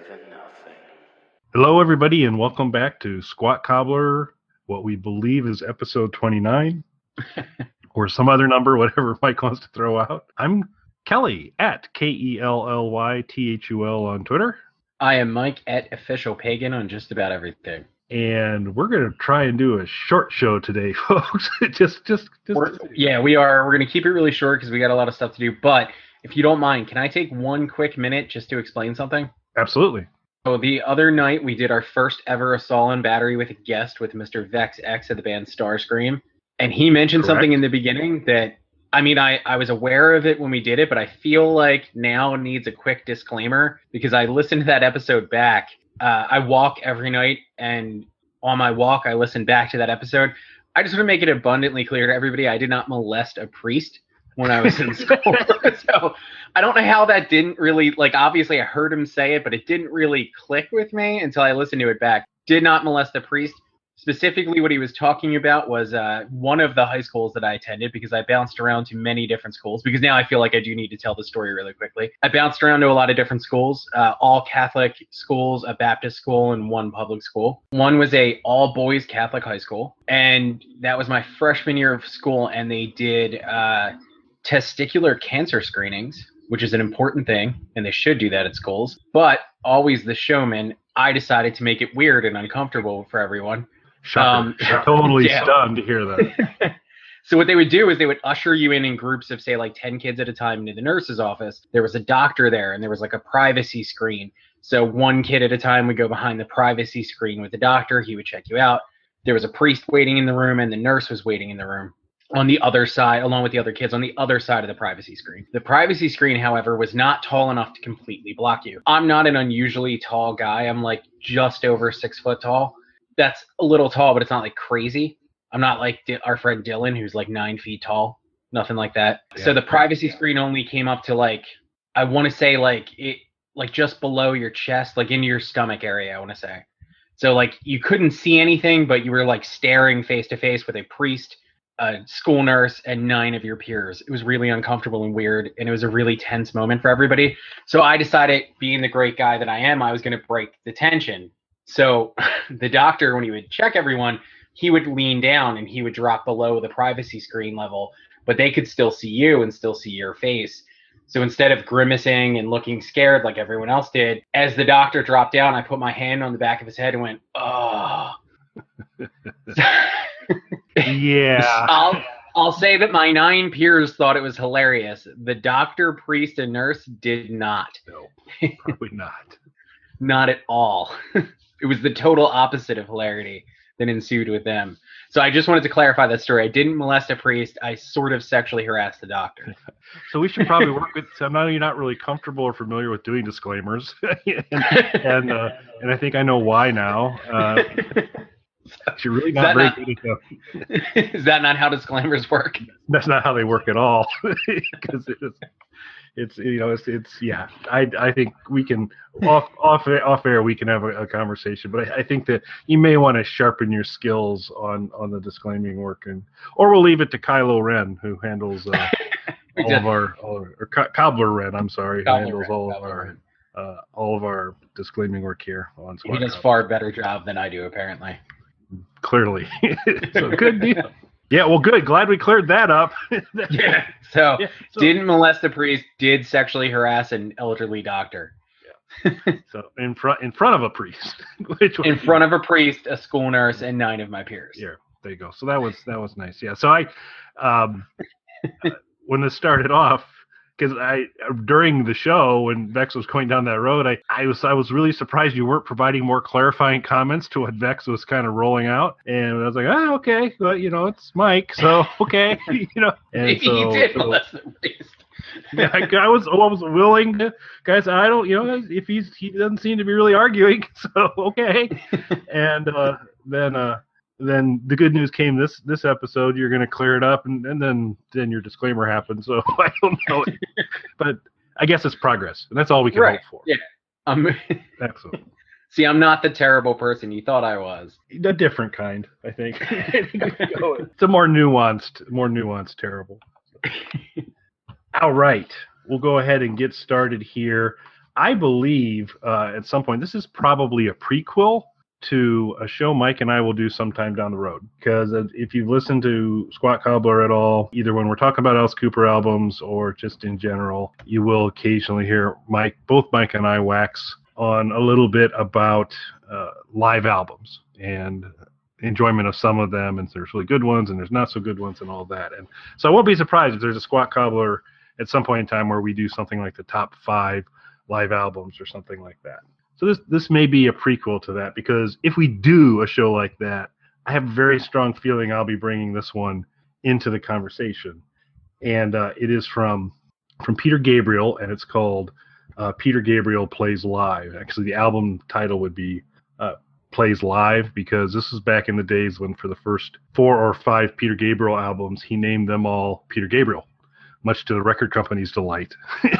than nothing. Hello, everybody, and welcome back to Squat Cobbler, what we believe is episode 29, or some other number, whatever Mike wants to throw out. I'm Kelley, at KELLYTHUL on Twitter. I am Mike, at Official Pagan on just about everything. And we're going to try and do a short show today, folks. We are. We're going to keep it really short because we got a lot of stuff to do. But if you don't mind, can I take one quick minute just to explain something? Absolutely. So the other night we did our first ever Assault and Battery with a guest with Mr. Vex X of the band Starscream. And he mentioned something in the beginning that, I mean, I was aware of it when we did it, but I feel like now needs a quick disclaimer because I listened to that episode back. I walk every night, and on my walk, I listen back to that episode. I just want to make it abundantly clear to everybody, I did not molest a priest when I was in school. So I don't know how that didn't really, obviously I heard him say it, but it didn't really click with me until I listened to it back. Did not molest a priest. Specifically, what he was talking about was one of the high schools that I attended, because I bounced around to many different schools, because now I feel like I do need to tell the story really quickly. I bounced around to a lot of different schools, all Catholic schools, a Baptist school, and one public school. One was a all-boys Catholic high school, and that was my freshman year of school, and they did testicular cancer screenings, which is an important thing, and they should do that at schools. But always the showman, I decided to make it weird and uncomfortable for everyone. Shocker. Totally stunned to hear that. So what they would do is they would usher you in groups of, say, 10 kids at a time into the nurse's office. There was a doctor there, and there was a privacy screen. So one kid at a time would go behind the privacy screen with the doctor. He would check you out. There was a priest waiting in the room, and the nurse was waiting in the room on the other side, along with the other kids on the other side of the privacy screen. The privacy screen, however, was not tall enough to completely block you. I'm not an unusually tall guy. I'm just over 6 foot tall. That's a little tall, but it's not crazy. I'm not like our friend Dylan, who's 9 feet tall. Nothing like that. Yeah. So the privacy screen only came up to I want to say it just below your chest, into your stomach area, I want to say. So you couldn't see anything, but you were staring face to face with a priest, a school nurse, and 9 of your peers. It was really uncomfortable and weird, and it was a really tense moment for everybody. So I decided, being the great guy that I am, I was going to break the tension. So the doctor, when he would check everyone, he would lean down and he would drop below the privacy screen level, but they could still see you and still see your face. So instead of grimacing and looking scared like everyone else did, as the doctor dropped down, I put my hand on the back of his head and went, "Oh." Yeah. I'll say that my 9 peers thought it was hilarious. The doctor, priest, and nurse did not. No, probably not. Not at all. It was the total opposite of hilarity that ensued with them. So I just wanted to clarify that story. I didn't molest a priest. I sort of sexually harassed the doctor. So we should probably work with. So now you're not really comfortable or familiar with doing disclaimers, and I think I know why now. You're really not very good at them. Is that not how disclaimers work? That's not how they work at all. Because it's yeah. I think we can off air we can have a conversation, but I think that you may want to sharpen your skills on the disclaiming work, or we'll leave it to Kylo Ren, who handles Cobbler Ren. I'm sorry, who handles all of our disclaiming work here on Squat. He does far better job than I do, apparently. Clearly, so good deal. Yeah, well, good. Glad we cleared that up. So didn't molest a priest, did sexually harass an elderly doctor. Yeah. So in front of a priest. In front of a priest, a school nurse, and 9 of my peers. Yeah, there you go. So that was nice. Yeah. So I, when this started off, because during the show when Vex was going down that road, I was really surprised you weren't providing more clarifying comments to what Vex was kind of rolling out, and I was like, okay, but it's Mike, so okay, And maybe he did molest the priest. Yeah, I was willing to, guys. I don't, if he doesn't seem to be really arguing, so okay, and then the good news came this episode. You're going to clear it up, and then your disclaimer happened. So I don't know, but I guess it's progress, and that's all we can hope for. Yeah, excellent. See, I'm not the terrible person you thought I was. A different kind, I think. It's a more nuanced terrible. All right, we'll go ahead and get started here. I believe at some point, this is probably a prequel to a show Mike and I will do sometime down the road. Because if you've listened to Squat Cobbler at all, either when we're talking about Alice Cooper albums or just in general, you will occasionally hear both Mike and I wax on a little bit about live albums and enjoyment of some of them, and there's really good ones and there's not so good ones and all that. And so I won't be surprised if there's a Squat Cobbler at some point in time where we do something like the top 5 live albums or something like that. So this may be a prequel to that, because if we do a show like that, I have a very strong feeling I'll be bringing this one into the conversation. And it is from Peter Gabriel, and it's called Peter Gabriel Plays Live. Actually, the album title would be Plays Live, because this was back in the days when for the first 4 or 5 Peter Gabriel albums, he named them all Peter Gabriel, much to the record company's delight,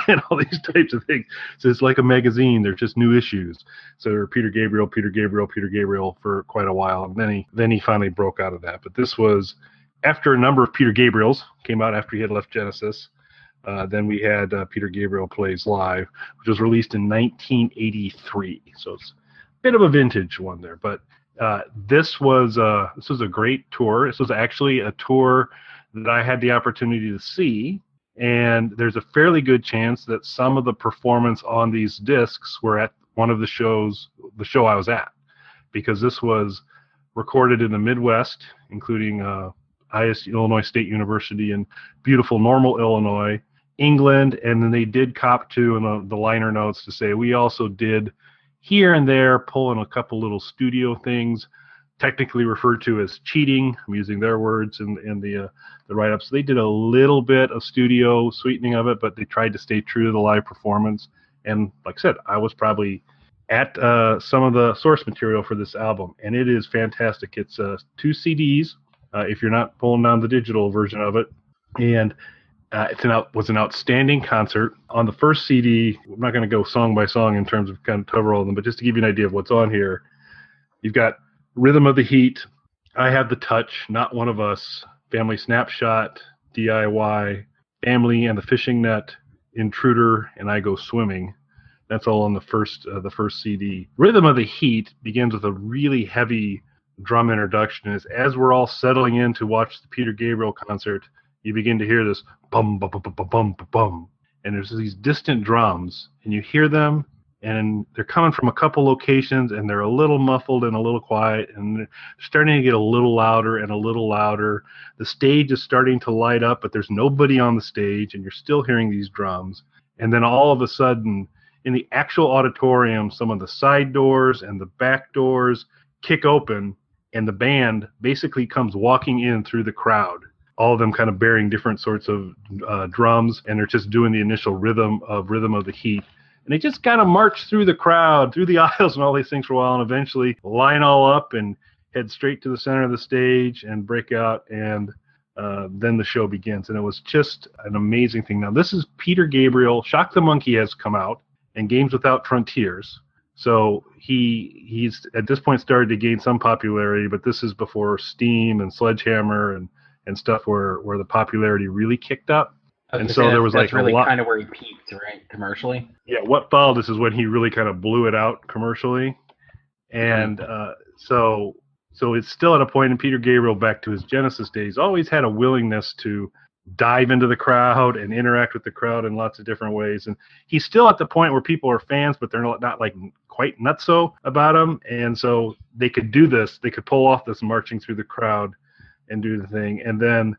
and all these types of things. So it's like a magazine. They're just new issues. So they're Peter Gabriel, Peter Gabriel, Peter Gabriel for quite a while, and then he finally broke out of that. But this was after a number of Peter Gabriels came out after he had left Genesis. Then we had Peter Gabriel Plays Live, which was released in 1983. So it's a bit of a vintage one there. But this was a great tour. This was actually a tour that I had the opportunity to see. And there's a fairly good chance that some of the performance on these discs were at one of the show I was at, because this was recorded in the Midwest, including Illinois State University in beautiful Normal, Illinois, England, and then they did cop to in the liner notes to say we also did here and there pull in a couple little studio things, technically referred to as cheating. I'm using their words in the write-up. So they did a little bit of studio sweetening of it, but they tried to stay true to the live performance. And like I said, I was probably at some of the source material for this album, and it is fantastic. It's 2 CDs if you're not pulling down the digital version of it, and was an outstanding concert. On the first CD, I'm not going to go song by song in terms of kind of cover all of them, but just to give you an idea of what's on here, you've got Rhythm of the Heat, I Have the Touch, Not One of Us, Family Snapshot, DIY, Family and the Fishing Net, Intruder, and I Go Swimming. That's all on the first CD. Rhythm of the Heat begins with a really heavy drum introduction. As we're all settling in to watch the Peter Gabriel concert, you begin to hear this bum, bum, bum, bum, bum, bum, bum. And there's these distant drums, and you hear them, and they're coming from a couple locations, and they're a little muffled and a little quiet, and they're starting to get a little louder and a little louder. The stage is starting to light up, but there's nobody on the stage, and you're still hearing these drums. And then all of a sudden, in the actual auditorium, some of the side doors and the back doors kick open, and the band basically comes walking in through the crowd, all of them kind of bearing different sorts of drums, and they're just doing the initial rhythm of the Heat. And they just kind of march through the crowd, through the aisles and all these things for a while, and eventually line all up and head straight to the center of the stage and break out, and then the show begins. And it was just an amazing thing. Now, this is Peter Gabriel. Shock the Monkey has come out, and Games Without Frontiers. So he's at this point started to gain some popularity, but this is before Steam and Sledgehammer and stuff where the popularity really kicked up. And so there was that's like really a lot, kind of where he peaked, right, commercially. Yeah, what followed this is when he really kind of blew it out commercially, and so it's still at a point in Peter Gabriel, back to his Genesis days, always had a willingness to dive into the crowd and interact with the crowd in lots of different ways, and he's still at the point where people are fans, but they're not like quite nutso about him, and so they could do this, they could pull off this marching through the crowd and do the thing, and then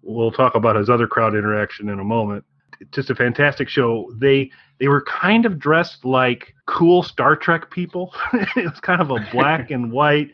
we'll talk about his other crowd interaction in a moment. Just a fantastic show. They were kind of dressed like cool Star Trek people. It was kind of a black and white,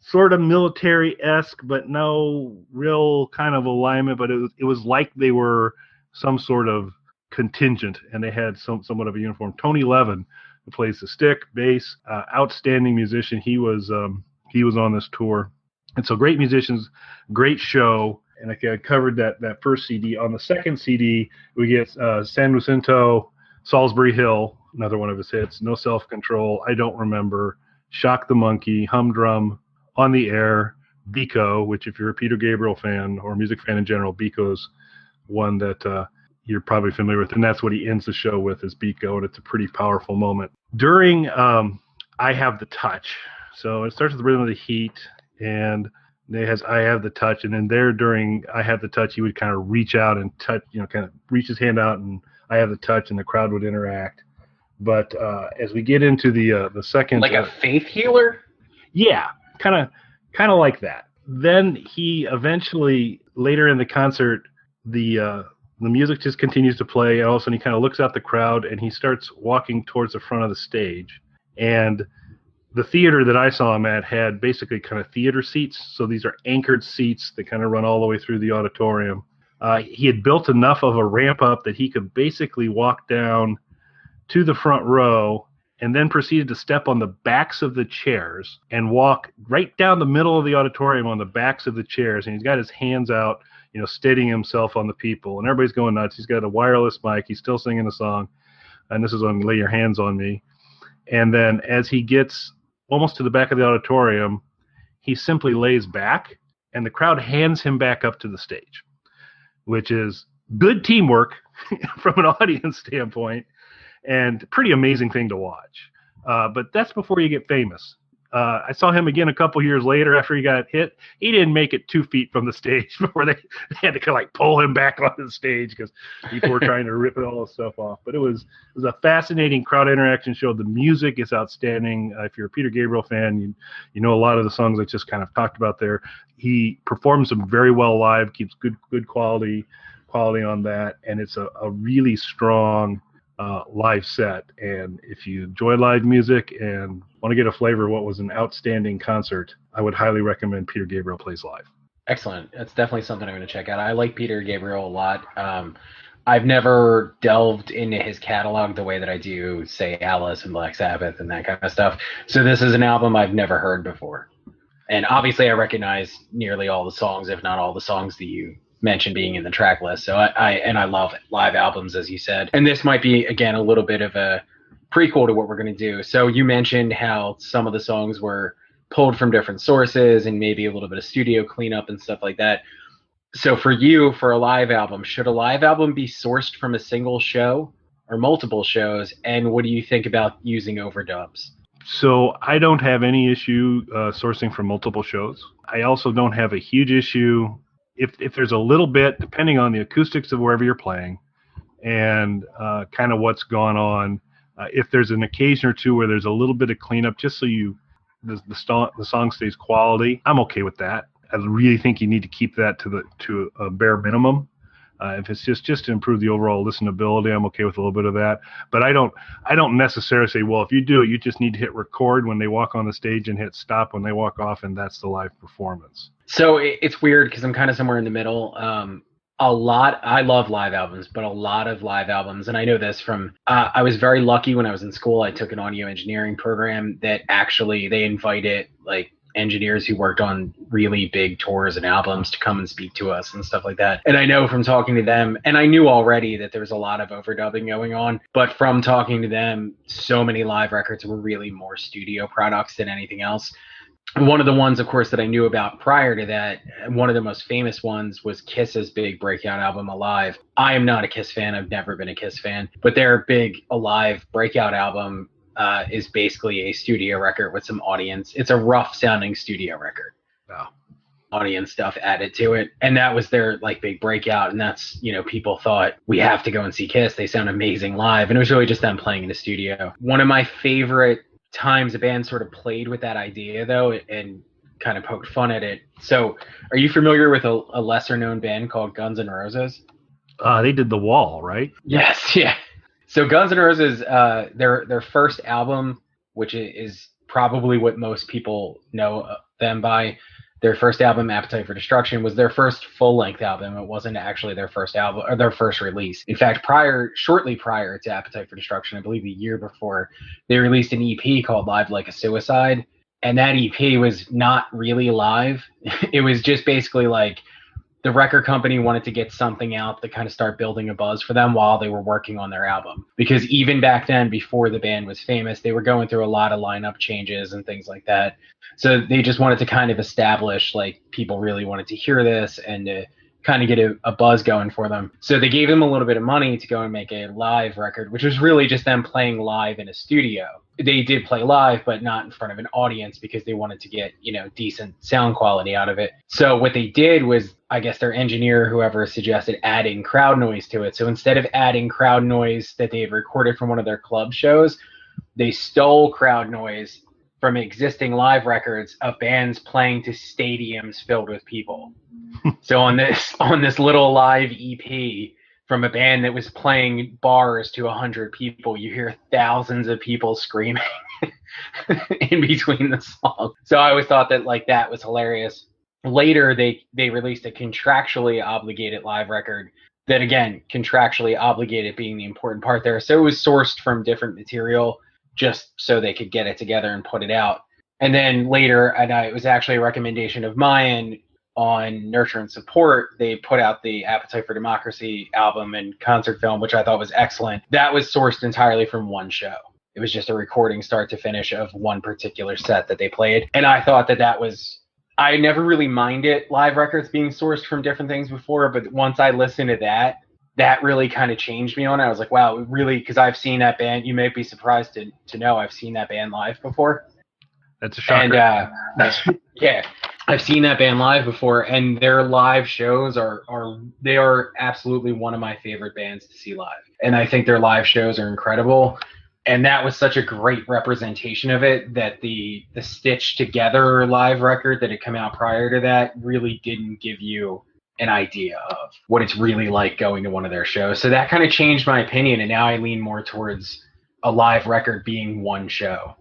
sort of military-esque, but no real kind of alignment. But it was like they were some sort of contingent, and they had somewhat of a uniform. Tony Levin, who plays the stick, bass, outstanding musician. He was on this tour, and so great musicians, great show. And I covered that first CD. On the second CD, we get San Jacinto, Salisbury Hill, another one of his hits, No Self-Control, I Don't Remember, Shock the Monkey, Humdrum, On the Air, Biko, which if you're a Peter Gabriel fan or music fan in general, Biko's one that you're probably familiar with, and that's what he ends the show with is Biko, and it's a pretty powerful moment. During I Have the Touch, so it starts with the Rhythm of the Heat, and it has I Have the Touch, and then there during I Have the Touch, he would kind of reach out and touch, kind of reach his hand out, and I Have the Touch, and the crowd would interact. But as we get into the second, like a faith healer, yeah, kind of like that. Then he eventually, later in the concert, the music just continues to play, and all of a sudden he kind of looks out the crowd and he starts walking towards the front of the stage. And the theater that I saw him at had basically kind of theater seats, so these are anchored seats that kind of run all the way through the auditorium. He had built enough of a ramp up that he could basically walk down to the front row, and then proceeded to step on the backs of the chairs and walk right down the middle of the auditorium on the backs of the chairs. And he's got his hands out, steadying himself on the people. And everybody's going nuts. He's got a wireless mic. He's still singing the song. And this is on Lay Your Hands on Me. And then as he gets almost to the back of the auditorium, he simply lays back, and the crowd hands him back up to the stage, which is good teamwork from an audience standpoint. And pretty amazing thing to watch. But that's before you get famous. I saw him again a couple years later after he got hit. He didn't make it 2 feet from the stage before they had to kind of pull him back onto the stage because people were trying to rip all the stuff off. But it was a fascinating crowd interaction show. The music is outstanding. If you're a Peter Gabriel fan, you know a lot of the songs I just kind of talked about there. He performs them very well live, keeps good quality on that, and it's a really strong live set. And if you enjoy live music and want to get a flavor of what was an outstanding concert, I would highly recommend Peter Gabriel Plays Live. Excellent. That's definitely something I'm going to check out. I like Peter Gabriel a lot. I've never delved into his catalog the way that I do, say, Alice and Black Sabbath and that kind of stuff. So this is an album I've never heard before. And obviously I recognize nearly all the songs, if not all the songs that you mentioned being in the track list. So I love live albums, as you said. And this might be, again, a little bit of a prequel to what we're going to do. So you mentioned how some of the songs were pulled from different sources and maybe a little bit of studio cleanup and stuff like that. So for you, for a live album, should a live album be sourced from a single show or multiple shows? And what do you think about using overdubs? So I don't have any issue sourcing from multiple shows. I also don't have a huge issue if there's a little bit, depending on the acoustics of wherever you're playing and kind of what's gone on, if there's an occasion or two where there's a little bit of cleanup, just so the song stays quality, I'm okay with that. I really think you need to keep that to a bare minimum. If it's just to improve the overall listenability, I'm okay with a little bit of that. But I don't necessarily say, well, if you do it, you just need to hit record when they walk on the stage and hit stop when they walk off, and that's the live performance. So it's weird because I'm kind of somewhere in the middle. I love live albums, but a lot of live albums, and I know this from, I was very lucky when I was in school. I took an audio engineering program that actually they invited like engineers who worked on really big tours and albums to come and speak to us and stuff like that. And I know from talking to them, and I knew already that there was a lot of overdubbing going on, but from talking to them, so many live records were really more studio products than anything else. One of the ones, of course, that I knew about prior to that, one of the most famous ones was Kiss's big breakout album, Alive. I am not a Kiss fan. I've never been a Kiss fan. But their big Alive breakout album is basically a studio record with some audience. It's a rough-sounding studio record. Wow. Audience stuff added to it. And that was their like big breakout. And that's, people thought, we have to go and see Kiss. They sound amazing live. And it was really just them playing in the studio. One of my favorite times a band sort of played with that idea though and kind of poked fun at it. So are you familiar with a lesser known band called Guns N' Roses? They did The Wall, right? Yes, yeah. So Guns N' Roses, their first album, which is probably what most people know them by, their first album, Appetite for Destruction, was their first full-length album. It wasn't actually their first album or their first release. In fact, shortly prior to Appetite for Destruction, I believe a year before, they released an EP called Live Like a Suicide. And that EP was not really live. It was just basically like the record company wanted to get something out to kind of start building a buzz for them while they were working on their album. Because even back then, before the band was famous, they were going through a lot of lineup changes and things like that. So they just wanted to kind of establish, like, people really wanted to hear this and to kind of get a buzz going for them. So they gave them a little bit of money to go and make a live record, which was really just them playing live in a studio. They did play live, but not in front of an audience because they wanted to get, decent sound quality out of it. So what they did was, I guess their engineer, whoever, suggested adding crowd noise to it. So instead of adding crowd noise that they had recorded from one of their club shows, they stole crowd noise from existing live records of bands playing to stadiums filled with people. So on this little live EP from a band that was playing bars to 100 people, you hear thousands of people screaming in between the songs. So I always thought that that was hilarious. Later, they released a contractually obligated live record that, again, contractually obligated being the important part there. So it was sourced from different material just so they could get it together and put it out. And then later, and it was actually a recommendation of mine on Nurture and Support, they put out the Appetite for Democracy album and concert film, which I thought was excellent. That was sourced entirely from one show. It was just a recording start to finish of one particular set that they played. And I thought that was, I never really minded live records being sourced from different things before, but once I listened to that really kind of changed me on it. I was like, wow, really, because I've seen that band. You may be surprised to know I've seen that band live before. That's a shocker. And yeah, I've seen that band live before, and their live shows are absolutely one of my favorite bands to see live. And I think their live shows are incredible. And that was such a great representation of it that the stitched together live record that had come out prior to that really didn't give you an idea of what it's really like going to one of their shows. So that kind of changed my opinion, and now I lean more towards a live record being one show.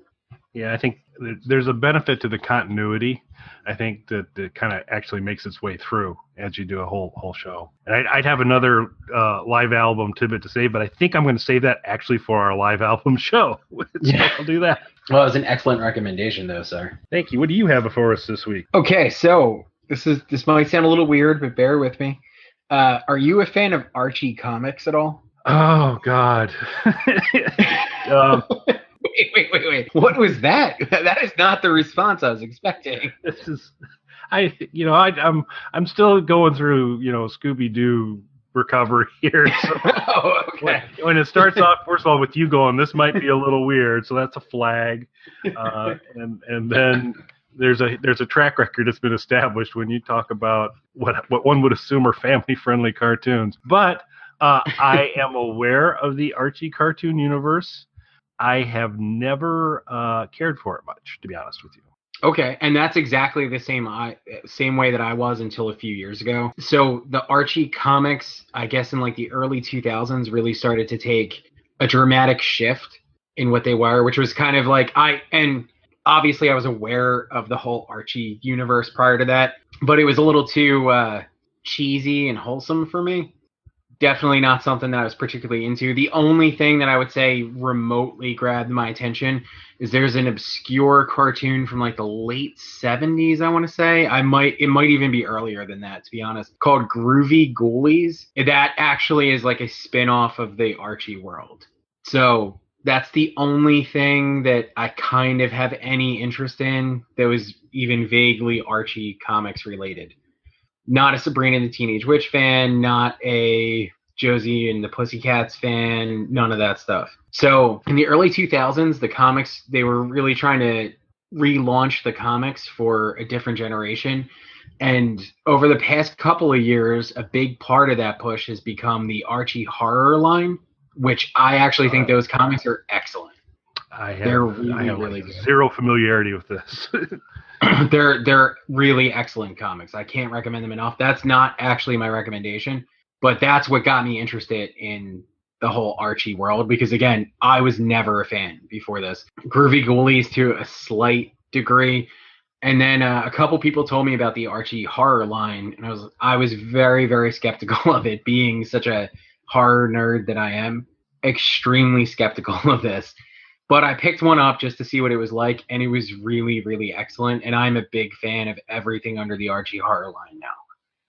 Yeah, I think there's a benefit to the continuity. I think that it kind of actually makes its way through as you do a whole show. And I'd have another live album tidbit to say, but I think I'm going to save that actually for our live album show. So yeah. I'll do that. Well, it was an excellent recommendation, though, sir. Thank you. What do you have for us this week? Okay, so this might sound a little weird, but bear with me. Are you a fan of Archie Comics at all? Oh, God. Wait. What was that? That is not the response I was expecting. This is, I'm still going through, Scooby-Doo recovery here. So oh, okay. When it starts off, first of all, with you going, this might be a little weird, so that's a flag. And then there's a track record that's been established when you talk about what one would assume are family-friendly cartoons. But I am aware of the Archie cartoon universe. I have never cared for it much, to be honest with you. Okay, and that's exactly the same way that I was until a few years ago. So the Archie comics, I guess in the early 2000s, really started to take a dramatic shift in what they were, which was kind of and obviously I was aware of the whole Archie universe prior to that, but it was a little too cheesy and wholesome for me. Definitely not something that I was particularly into. The only thing that I would say remotely grabbed my attention is there's an obscure cartoon from the late 70s, I want to say. It might even be earlier than that, to be honest, called Groovy Ghoulies. That actually is a spin-off of the Archie world. So that's the only thing that I kind of have any interest in that was even vaguely Archie Comics related. Not a Sabrina the Teenage Witch fan, not a Josie and the Pussycats fan, none of that stuff. So in the early 2000s, the comics, they were really trying to relaunch the comics for a different generation. And over the past couple of years, a big part of that push has become the Archie horror line, which I actually think those comics are excellent. I have really zero familiarity with this. They're really excellent comics. I can't recommend them enough. That's not actually my recommendation, but that's what got me interested in the whole Archie world, because again, I was never a fan before this. Groovy Ghoulies to a slight degree, and then a couple people told me about the Archie horror line, and I was very, very skeptical of it, being such a horror nerd that I am. Extremely skeptical of this. But I picked one up just to see what it was like, and it was really, really excellent. And I'm a big fan of everything under the Archie horror line now.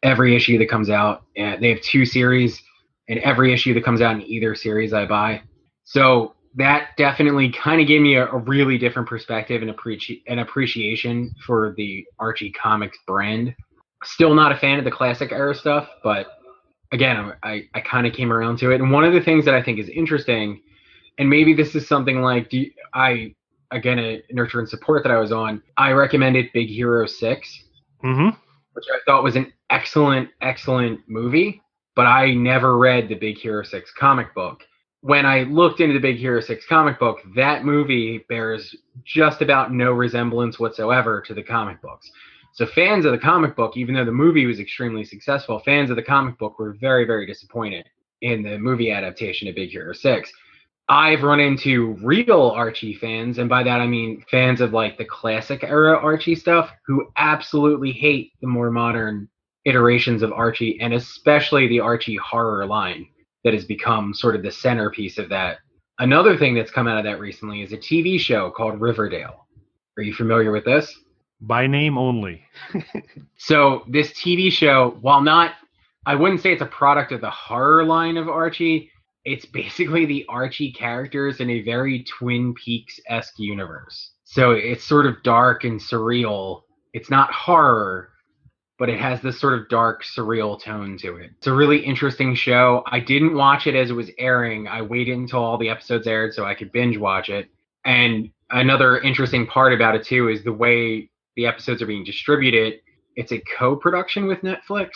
Every issue that comes out, they have 2 series, and every issue that comes out in either series I buy. So that definitely kind of gave me a really different perspective and appreciation for the Archie Comics brand. Still not a fan of the classic era stuff, but again, I kind of came around to it. And one of the things that I think is interesting, and maybe this is something like, again, a Nurture and Support that I was on, I recommended Big Hero 6, which I thought was an excellent, excellent movie, but I never read the Big Hero 6 comic book. When I looked into the Big Hero 6 comic book, that movie bears just about no resemblance whatsoever to the comic books. So fans of the comic book, even though the movie was extremely successful, fans of the comic book were very, very disappointed in the movie adaptation of Big Hero 6. I've run into real Archie fans, and by that I mean fans of like the classic era Archie stuff, who absolutely hate the more modern iterations of Archie, and especially the Archie horror line that has become sort of the centerpiece of that. Another thing that's come out of that recently is a TV show called Riverdale. Are you familiar with this? By name only. So this TV show, while not, I wouldn't say it's a product of the horror line of Archie, it's basically the Archie characters in a very Twin Peaks-esque universe. So it's sort of dark and surreal. It's not horror, but it has this sort of dark, surreal tone to it. It's a really interesting show. I didn't watch it as it was airing. I waited until all the episodes aired so I could binge watch it. And another interesting part about it, too, is the way the episodes are being distributed. It's a co-production with Netflix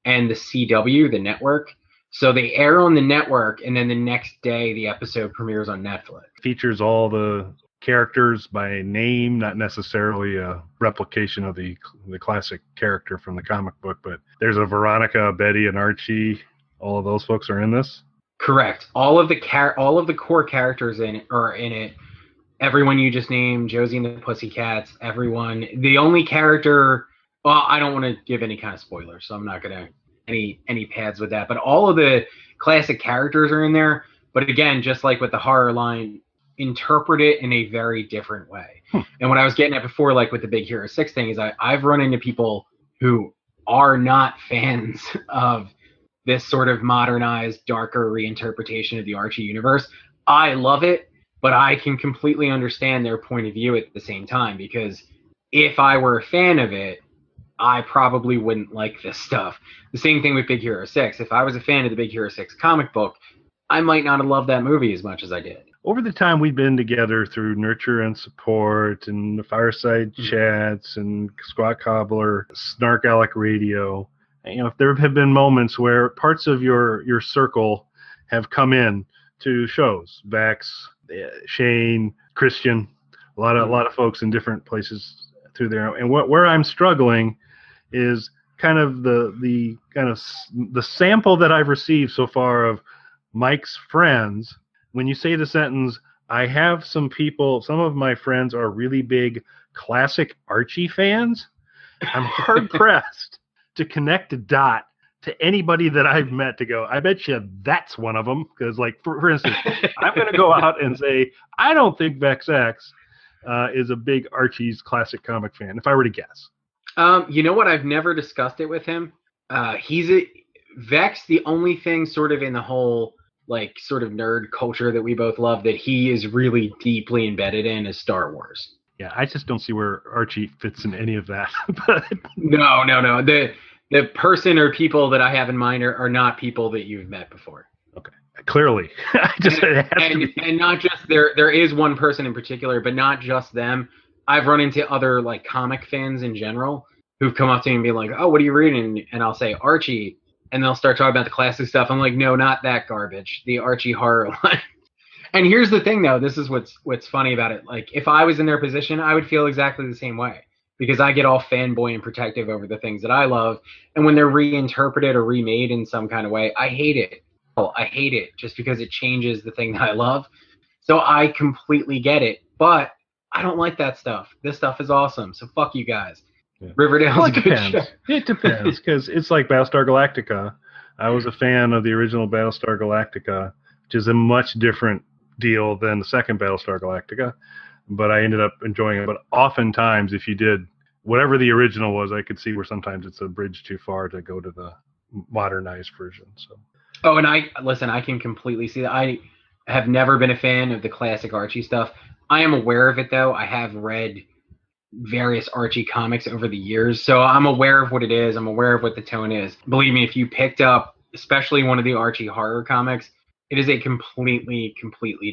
and the CW, the network. So they air on the network, and then the next day the episode premieres on Netflix. Features all the characters by name, not necessarily a replication of the classic character from the comic book, but there's a Veronica, Betty, and Archie. All of those folks are in this? Correct. All of the core characters are in it. Everyone you just named, Josie and the Pussycats, everyone. The only character, well, I don't want to give any kind of spoilers, so I'm not going to any pads with that. But all of the classic characters are in there. But again, just like with the horror line, interpret it in a very different way. And what I was getting at before, like with the Big Hero 6 thing, is I've run into people who are not fans of this sort of modernized, darker reinterpretation of the Archie universe. I love it, but I can completely understand their point of view at the same time, because if I were a fan of it, I probably wouldn't like this stuff. The same thing with Big Hero 6. If I was a fan of the Big Hero 6 comic book, I might not have loved that movie as much as I did. Over the time we've been together through Nurture and Support and the Fireside Chats and Squat Cobbler, Snark Alec Radio, you know, if there have been moments where parts of your circle have come in to shows, Vax, Shane, Christian, a lot of folks in different places through there. And where I'm struggling is kind of the sample that I've received so far of Mike's friends. When you say the sentence, I have some of my friends are really big classic Archie fans, I'm hard pressed to connect a dot to anybody that I've met to go, I bet you that's one of them. Because, like, for instance, I'm going to go out and say, I don't think Vex X is a big Archie's classic comic fan, if I were to guess. You know what? I've never discussed it with him. Vex, the only thing sort of in the whole, like, sort of nerd culture that we both love that he is really deeply embedded in is Star Wars. Yeah, I just don't see where Archie fits in any of that. But No. The person or people that I have in mind are not people that you've met before. Okay, clearly. And not just there is one person in particular, but not just them. I've run into other, like, comic fans in general who've come up to me and be like, oh, what are you reading? And I'll say Archie, and they'll start talking about the classic stuff. I'm like, no, not that garbage. The Archie horror line. And here's the thing, though. This is what's funny about it. Like, if I was in their position, I would feel exactly the same way, because I get all fanboy and protective over the things that I love. And when they're reinterpreted or remade in some kind of way, I hate it. I hate it just because it changes the thing that I love. So I completely get it. But I don't like that stuff. This stuff is awesome. So fuck you guys. Yeah. Riverdale's a good show. It depends, because it's like Battlestar Galactica. I was a fan of the original Battlestar Galactica, which is a much different deal than the second Battlestar Galactica, but I ended up enjoying it. But oftentimes, if you did whatever the original was, I could see where sometimes it's a bridge too far to go to the modernized version. So. Oh, and I can completely see that. I have never been a fan of the classic Archie stuff. I am aware of it, though. I have read various Archie comics over the years, so I'm aware of what it is. I'm aware of what the tone is. Believe me, if you picked up, especially one of the Archie horror comics, it is a completely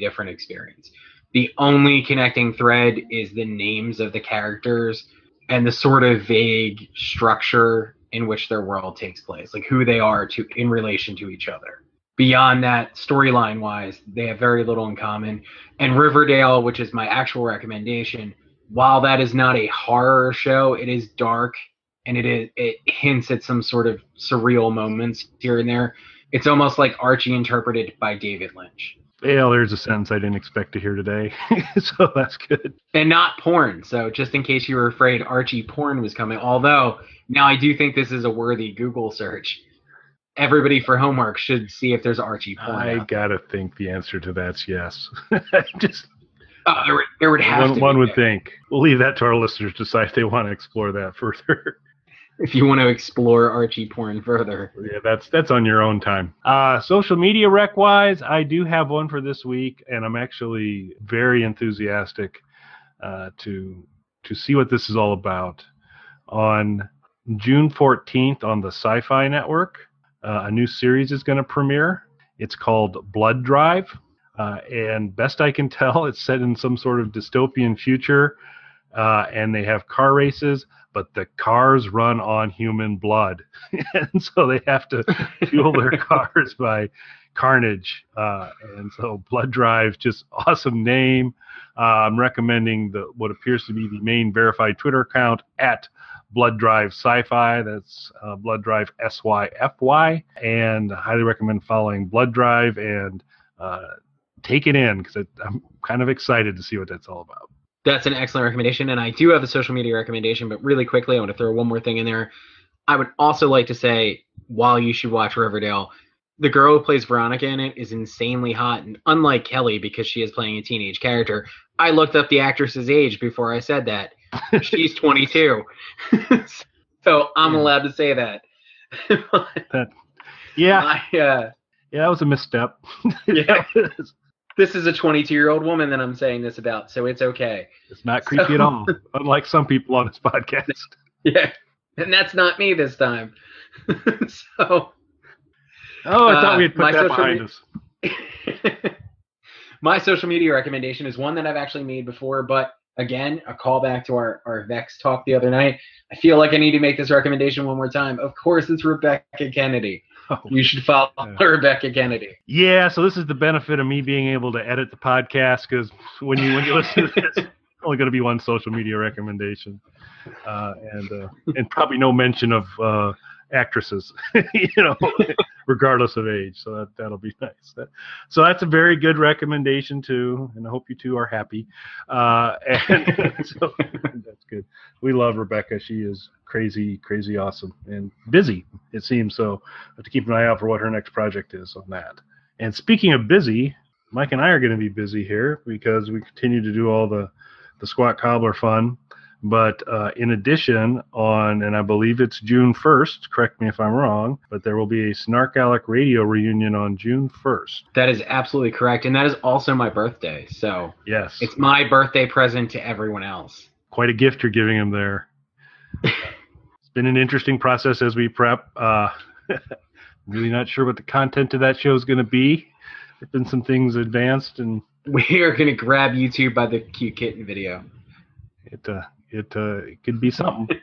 different experience. The only connecting thread is the names of the characters and the sort of vague structure in which their world takes place, like who they are in relation to each other. Beyond that, storyline-wise, they have very little in common. And Riverdale, which is my actual recommendation, while that is not a horror show, it is dark, and it hints at some sort of surreal moments here and there. It's almost like Archie interpreted by David Lynch. Well, there's a sentence I didn't expect to hear today, so that's good. And not porn, so just in case you were afraid Archie porn was coming, although now I do think this is a worthy Google search. Everybody for homework should see if there's Archie porn. I gotta think the answer to that's yes. Just there would have to one would think. We'll leave that to our listeners to decide if they want to explore that further. If you want to explore Archie porn further. Yeah, that's on your own time. Social media rec-wise, I do have one for this week, and I'm actually very enthusiastic to see what this is all about. On June 14th on the Sci-Fi Network, a new series is going to premiere. It's called Blood Drive, and best I can tell, it's set in some sort of dystopian future, and they have car races, but the cars run on human blood. And so they have to fuel their cars by carnage. And so Blood Drive, just awesome name. I'm recommending what appears to be the main verified Twitter account at Blood Drive Sci-Fi. That's Blood Drive SYFY. And I highly recommend following Blood Drive and take it in, because I'm kind of excited to see what that's all about. That's an excellent recommendation, and I do have a social media recommendation, but really quickly, I want to throw one more thing in there. I would also like to say, while you should watch Riverdale, the girl who plays Veronica in it is insanely hot, and unlike Kelley, because she is playing a teenage character, I looked up the actress's age before I said that. She's 22. So I'm allowed to say that. Yeah, that was a misstep. Yeah. This is a 22-year-old woman that I'm saying this about, so it's okay. It's not creepy at all, unlike some people on this podcast. Yeah, and that's not me this time. So. Oh, I thought we had put that behind us. My social media recommendation is one that I've actually made before, but again, a callback to our Vex talk the other night. I feel like I need to make this recommendation one more time. Of course, it's Rebecca Kennedy. Oh, you should follow Rebecca Kennedy. Yeah, so this is the benefit of me being able to edit the podcast, because when you listen to this, only going to be one social media recommendation, and probably no mention of actresses, regardless of age. So that'll be nice. So that's a very good recommendation too, and I hope you two are happy. And so that's good. We love Rebecca. She is crazy awesome and busy, it seems. So I have to keep an eye out for what her next project is on that. And speaking of busy, Mike and I are going to be busy here because we continue to do all the Squat Cobbler fun. But in addition, and I believe it's June 1st, correct me if I'm wrong, but there will be a Snarkalic Radio reunion on June 1st. That is absolutely correct. And that is also my birthday. So yes, it's my birthday present to everyone else. Quite a gift you're giving him there. It's been an interesting process as we prep. Really not sure what the content of that show is going to be. There's been some things advanced, and we are going to grab YouTube by the cute kitten video. It could be something.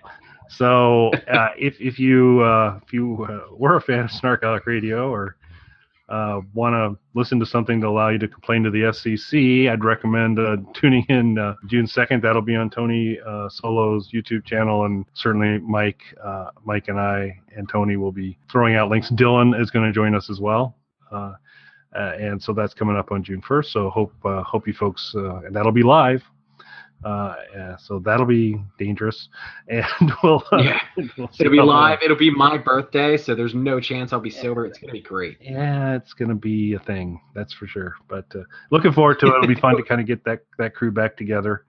So if you were a fan of Snarkalic Radio or want to listen to something to allow you to complain to the FCC, I'd recommend tuning in June 2nd. That'll be on Tony Solo's YouTube channel, and certainly Mike and I and Tony will be throwing out links. Dylan is going to join us as well. And so that's coming up on June 1st. So hope you folks, and that'll be live. So that'll be dangerous, and we'll it'll be live. It'll be my birthday, so there's no chance I'll be sober. It's gonna be great. Yeah, it's gonna be a thing, that's for sure. But looking forward to it. It'll be fun to kind of get that crew back together,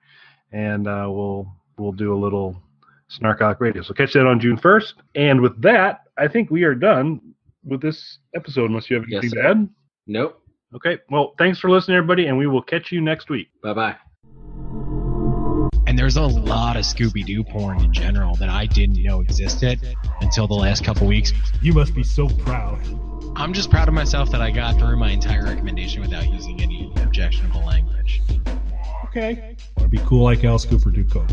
and we'll do a little Snarkalic Radio. So catch that on June 1st. And with that, I think we are done with this episode. Unless you have anything to add. Nope. Okay. Well, thanks for listening, everybody, and we will catch you next week. Bye-bye. And there's a lot of Scooby-Doo porn in general that I didn't know existed until the last couple weeks. You must be so proud. I'm just proud of myself that I got through my entire recommendation without using any objectionable language. Okay. Want to be cool like Alice Cooper, do coke.